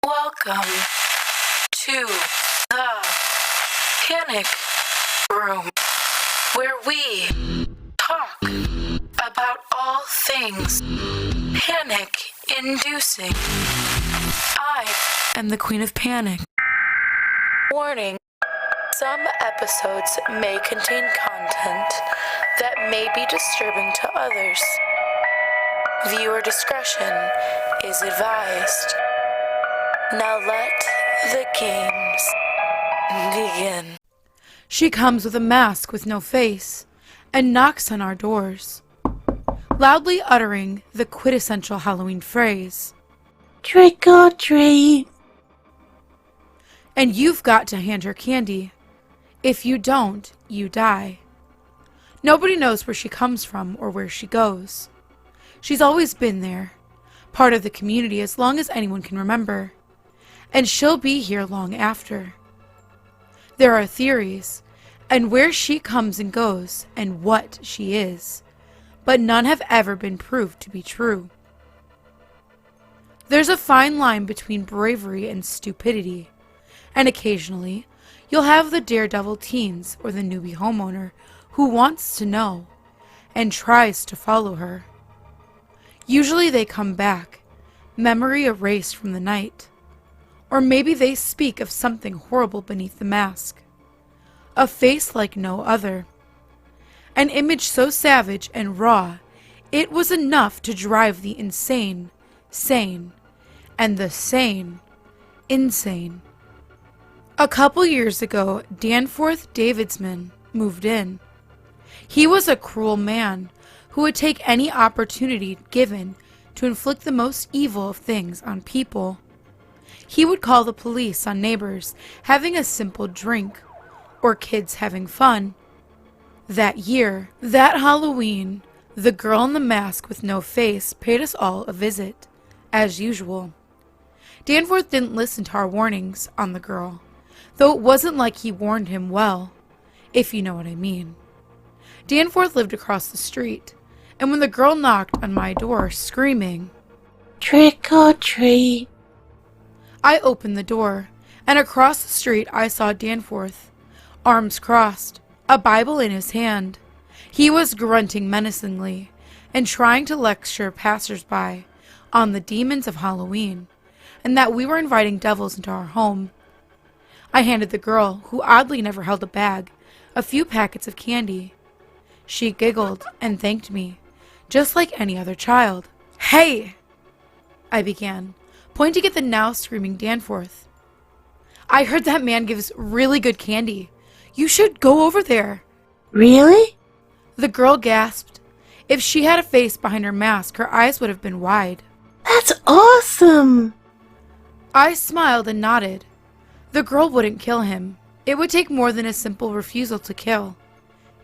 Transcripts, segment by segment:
Welcome to the Panic Room, where we talk about all things panic-inducing. I am the Queen of Panic. Warning, some episodes may contain content that may be disturbing to others. Viewer discretion is advised. Now let the games begin. She comes with a mask with no face and knocks on our doors, loudly uttering the quintessential Halloween phrase, "Trick or treat." And you've got to hand her candy. If you don't, you die. Nobody knows where she comes from or where she goes. She's always been there, part of the community as long as anyone can remember. And she'll be here long after. There are theories, and where she comes and goes, and what she is, but none have ever been proved to be true. There's a fine line between bravery and stupidity, and occasionally you'll have the daredevil teens or the newbie homeowner who wants to know and tries to follow her. Usually they come back, memory erased from the night. Or maybe they speak of something horrible beneath the mask. A face like no other. An image so savage and raw, it was enough to drive the insane, sane, and the sane, insane. A couple years ago, Danforth Davidsman moved in. He was a cruel man who would take any opportunity given to inflict the most evil of things on people. He would call the police on neighbors having a simple drink, or kids having fun. That year, that Halloween, the girl in the mask with no face paid us all a visit, as usual. Danforth didn't listen to our warnings on the girl, though it wasn't like he warned him well, if you know what I mean. Danforth lived across the street, and when the girl knocked on my door screaming, "Trick or treat," I opened the door, and across the street I saw Danforth, arms crossed, a Bible in his hand. He was grunting menacingly and trying to lecture passers-by on the demons of Halloween, and that we were inviting devils into our home. I handed the girl, who oddly never held a bag, a few packets of candy. She giggled and thanked me, just like any other child. "Hey!" I began, pointing at the now screaming Danforth. "I heard that man gives really good candy. You should go over there." "Really?" The girl gasped. If she had a face behind her mask, her eyes would have been wide. "That's awesome!" I smiled and nodded. The girl wouldn't kill him. It would take more than a simple refusal to kill.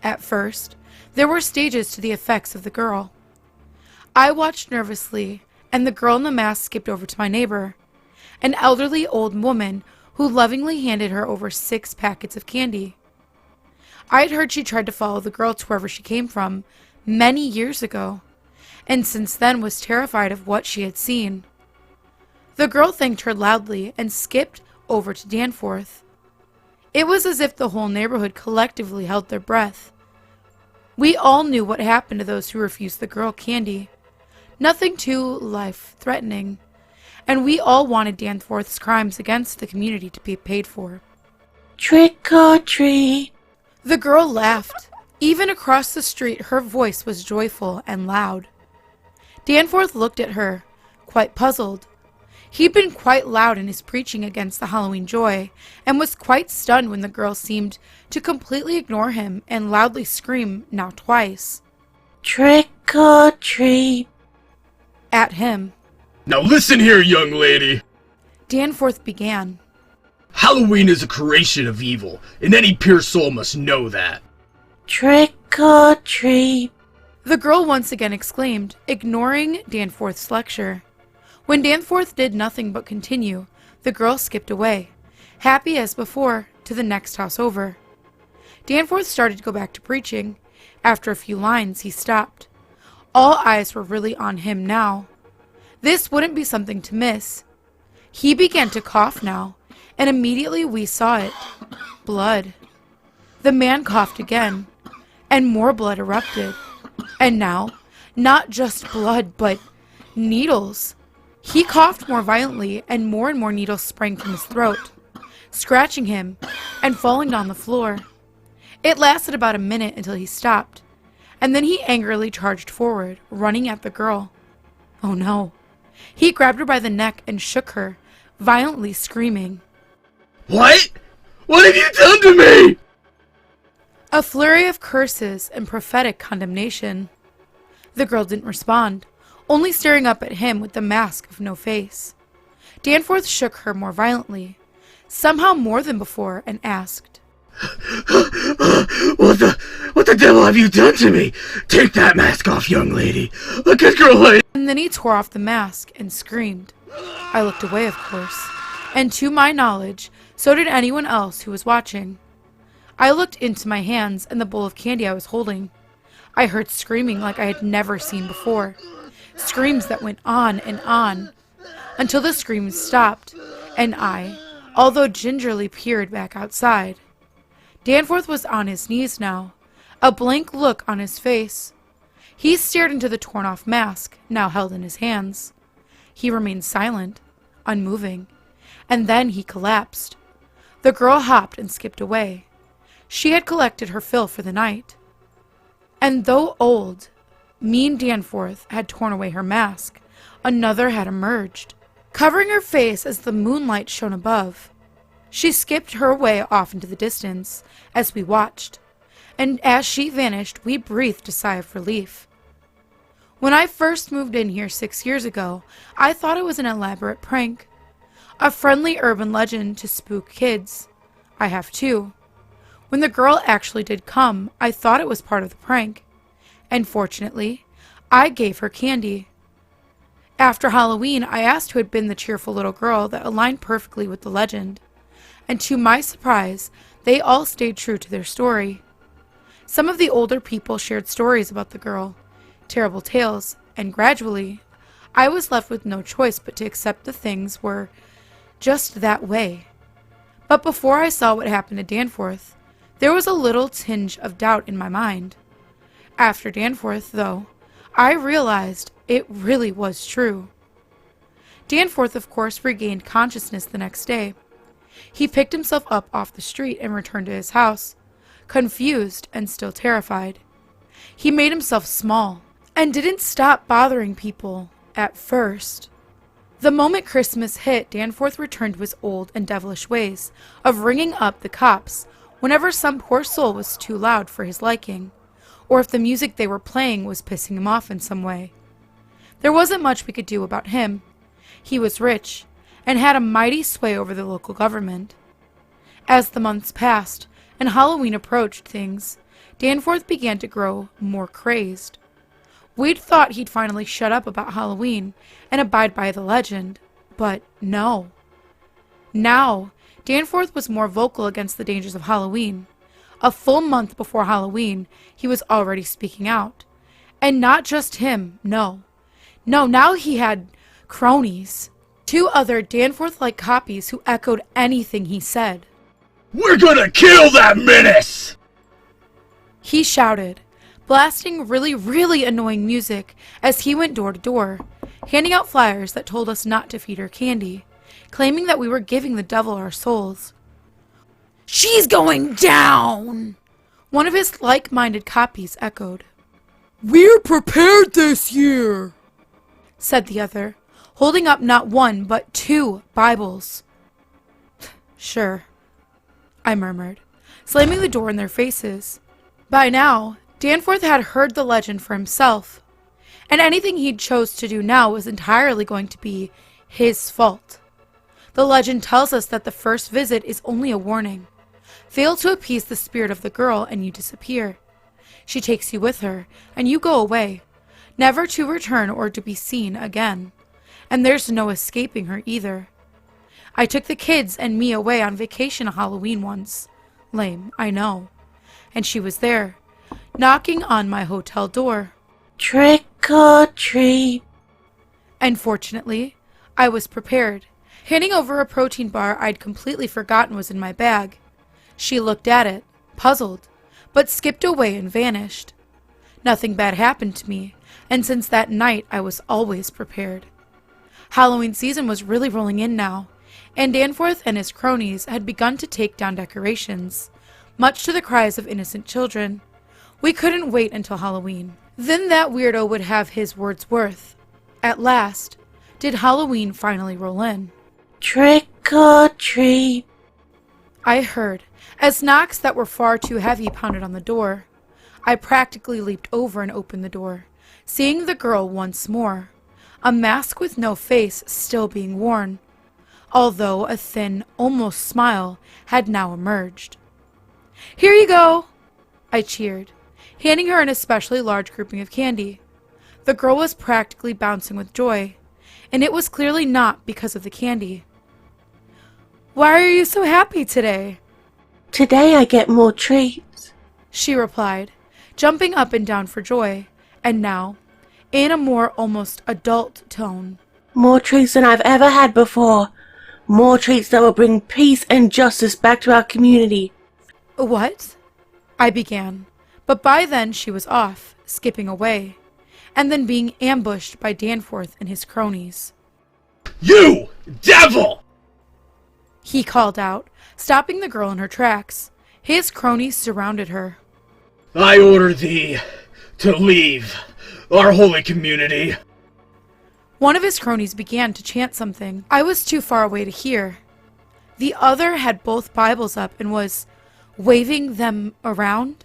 At first, there were stages to the effects of the girl. I watched nervously, and the girl in the mask skipped over to my neighbor, an elderly old woman who lovingly handed her over 6 packets of candy. I'd heard she tried to follow the girl to wherever she came from many years ago, and since then was terrified of what she had seen. The girl thanked her loudly and skipped over to Danforth. It was as if the whole neighborhood collectively held their breath. We all knew what happened to those who refused the girl candy. Nothing too life-threatening, and we all wanted Danforth's crimes against the community to be paid for. "Trick or treat." The girl laughed. Even across the street, her voice was joyful and loud. Danforth looked at her, quite puzzled. He'd been quite loud in his preaching against the Halloween joy, and was quite stunned when the girl seemed to completely ignore him and loudly scream, now twice, "Trick or treat," at him. "Now listen here, young lady," Danforth began. "Halloween is a creation of evil, and any pure soul must know that." "Trick or treat," the girl once again exclaimed, ignoring Danforth's lecture. When Danforth did nothing but continue, the girl skipped away, happy as before, to the next house over. Danforth started to go back to preaching. After a few lines, he stopped. All eyes were really on him now. This wouldn't be something to miss. He began to cough now, and immediately we saw it. Blood. The man coughed again, and more blood erupted. And now, not just blood, but needles. He coughed more violently, and more needles sprang from his throat, scratching him and falling on the floor. It lasted about a minute until he stopped, and then he angrily charged forward, running at the girl. Oh no. He grabbed her by the neck and shook her, violently screaming. What? What have you done to me? A flurry of curses and prophetic condemnation. The girl didn't respond, only staring up at him with the mask of no face. Danforth shook her more violently, somehow more than before, and asked, What the devil have you done to me? Take that mask off, young lady. A good girl lady. And then he tore off the mask and screamed. I looked away, of course, and to my knowledge, so did anyone else who was watching. I looked into my hands and the bowl of candy I was holding. I heard screaming like I had never seen before. Screams that went on and on, until the screams stopped, and I, although gingerly, peered back outside. Danforth was on his knees now, a blank look on his face. He stared into the torn-off mask, now held in his hands. He remained silent, unmoving, and then he collapsed. The girl hopped and skipped away. She had collected her fill for the night. And though old, mean Danforth had torn away her mask, another had emerged, covering her face as the moonlight shone above. She skipped her way off into the distance as we watched, and as she vanished, we breathed a sigh of relief. When I first moved in here 6 years ago, I thought it was an elaborate prank, a friendly urban legend to spook kids. I have too. When the girl actually did come, I thought it was part of the prank, and fortunately, I gave her candy. After Halloween, I asked who had been the cheerful little girl that aligned perfectly with the legend, and to my surprise, they all stayed true to their story. Some of the older people shared stories about the girl, terrible tales, and gradually, I was left with no choice but to accept the things were just that way. But before I saw what happened to Danforth, there was a little tinge of doubt in my mind. After Danforth, though, I realized it really was true. Danforth, of course, regained consciousness the next day. He picked himself up off the street and returned to his house, confused and still terrified. He made himself small and didn't stop bothering people at first. The moment Christmas hit, Danforth returned to his old and devilish ways of ringing up the cops whenever some poor soul was too loud for his liking, or if the music they were playing was pissing him off in some way. There wasn't much we could do about him. He was rich and had a mighty sway over the local government. As the months passed and Halloween approached things, Danforth began to grow more crazed. We'd thought he'd finally shut up about Halloween and abide by the legend, but no. Now, Danforth was more vocal against the dangers of Halloween. A full month before Halloween, he was already speaking out. And not just him, no. No, now he had cronies. 2 other Danforth-like copies who echoed anything he said. We're gonna kill that menace! He shouted, blasting really annoying music as he went door to door, handing out flyers that told us not to feed her candy, claiming that we were giving the devil our souls. "She's going down!" One of his like-minded copies echoed. "We're prepared this year," said the other, holding up not 1 but 2 Bibles. "Sure," I murmured, slamming the door in their faces. By now, Danforth had heard the legend for himself, and anything he chose to do now was entirely going to be his fault. The legend tells us that the first visit is only a warning. Fail to appease the spirit of the girl and you disappear. She takes you with her, and you go away, never to return or to be seen again. And there's no escaping her either. I took the kids and me away on vacation on Halloween once. Lame, I know. And she was there, knocking on my hotel door. "Trick or treat." And fortunately, I was prepared, handing over a protein bar I'd completely forgotten was in my bag. She looked at it, puzzled, but skipped away and vanished. Nothing bad happened to me, and since that night I was always prepared. Halloween season was really rolling in now, and Danforth and his cronies had begun to take down decorations, much to the cries of innocent children. We couldn't wait until Halloween. Then that weirdo would have his word's worth. At last, did Halloween finally roll in. Trick or treat. I heard, as knocks that were far too heavy pounded on the door. I practically leaped over and opened the door, seeing the girl once more, a mask with no face still being worn, although a thin, almost smile had now emerged. "Here you go!" I cheered, handing her an especially large grouping of candy. The girl was practically bouncing with joy, and it was clearly not because of the candy. "Why are you so happy today?" Today I get more treats. she replied, jumping up and down for joy, and now, in a more almost adult tone. More treats than I've ever had before. More treats that will bring peace and justice back to our community. "What?" I began, but by then she was off, skipping away, and then being ambushed by Danforth and his cronies. You devil! He called out, stopping the girl in her tracks. His cronies surrounded her. I order thee to leave our holy community. One of his cronies began to chant something I was too far away to hear. The other had both Bibles up and was waving them around.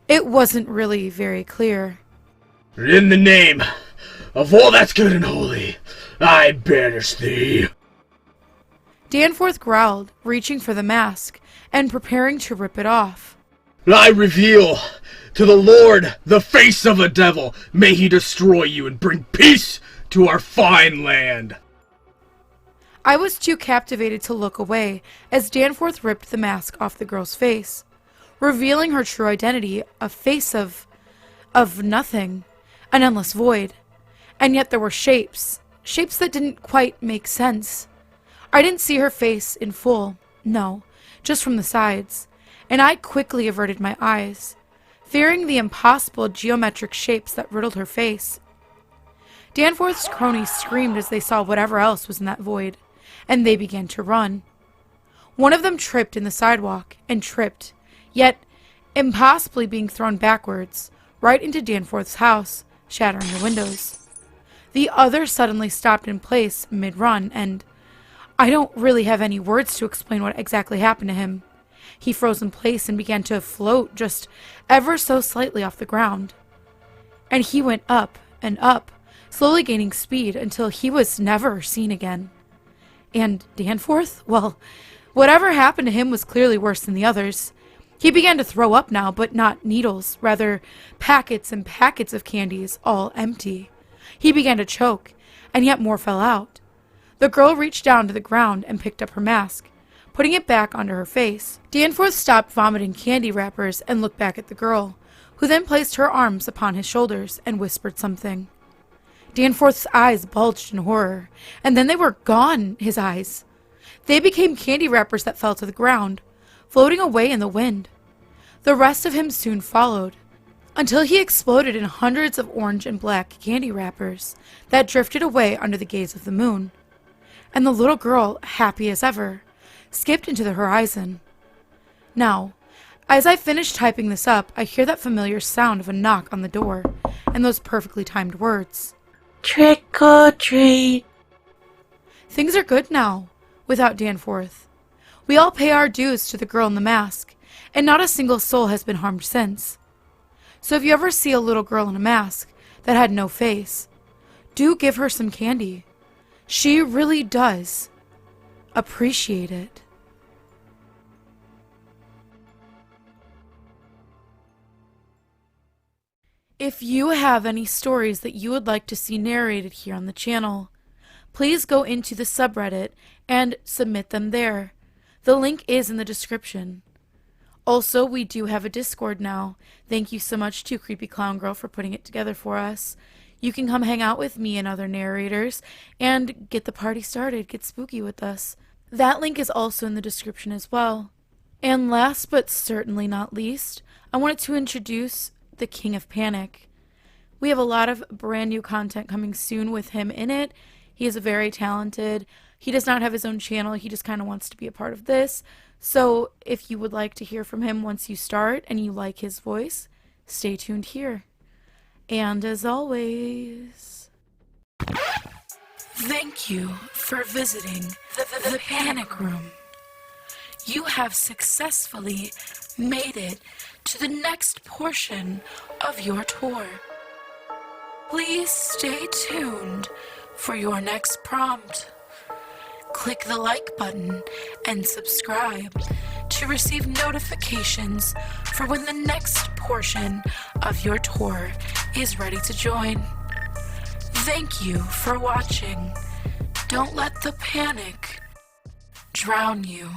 It wasn't really very clear. In the name of all that's good and holy, I banish thee. Danforth growled, reaching for the mask and preparing to rip it off. I reveal to the Lord the face of a devil. May he destroy you and bring peace to our fine land. I was too captivated to look away as Danforth ripped the mask off the girl's face, revealing her true identity, a face of nothing, an endless void. And yet there were shapes that didn't quite make sense. I didn't see her face in full, no, just from the sides, and I quickly averted my eyes, fearing the impossible geometric shapes that riddled her face. Danforth's cronies screamed as they saw whatever else was in that void, and they began to run. One of them tripped in the sidewalk, and tripped, yet impossibly being thrown backwards, right into Danforth's house, shattering the windows. The other suddenly stopped in place mid-run, and I don't really have any words to explain what exactly happened to him. He froze in place and began to float just ever so slightly off the ground. And he went up and up, slowly gaining speed until he was never seen again. And Danforth? Well, whatever happened to him was clearly worse than the others. He began to throw up now, but not needles, rather packets and packets of candies, all empty. He began to choke, and yet more fell out. The girl reached down to the ground and picked up her mask, putting it back onto her face. Danforth stopped vomiting candy wrappers and looked back at the girl, who then placed her arms upon his shoulders and whispered something. Danforth's eyes bulged in horror, and then they were gone, his eyes. They became candy wrappers that fell to the ground, floating away in the wind. The rest of him soon followed, until he exploded in hundreds of orange and black candy wrappers that drifted away under the gaze of the moon. And the little girl, happy as ever, skipped into the horizon. Now, as I finish typing this up, I hear that familiar sound of a knock on the door, and those perfectly timed words. Trick or treat. Things are good now, without Danforth. We all pay our dues to the girl in the mask, and not a single soul has been harmed since. So if you ever see a little girl in a mask that had no face, do give her some candy. She really does appreciate it. If you have any stories that you would like to see narrated here on the channel, please go into the subreddit and submit them there. The link is in the description. Also, we do have a Discord now. Thank you so much to Creepy Clown Girl for putting it together for us. You can come hang out with me and other narrators and get the party started, get spooky with us. That link is also in the description as well. And last but certainly not least, I wanted to introduce the King of Panic. We have a lot of brand new content coming soon with him in it. He is very talented. He does not have his own channel. He just kind of wants to be a part of this. So if you would like to hear from him once you start and you like his voice, stay tuned here. And as always, thank you for visiting the Panic Room. You have successfully made it to the next portion of your tour. Please stay tuned for your next prompt. Click the like button and subscribe to receive notifications for when the next portion of your tour is ready to join. Thank you for watching. Don't let the panic drown you.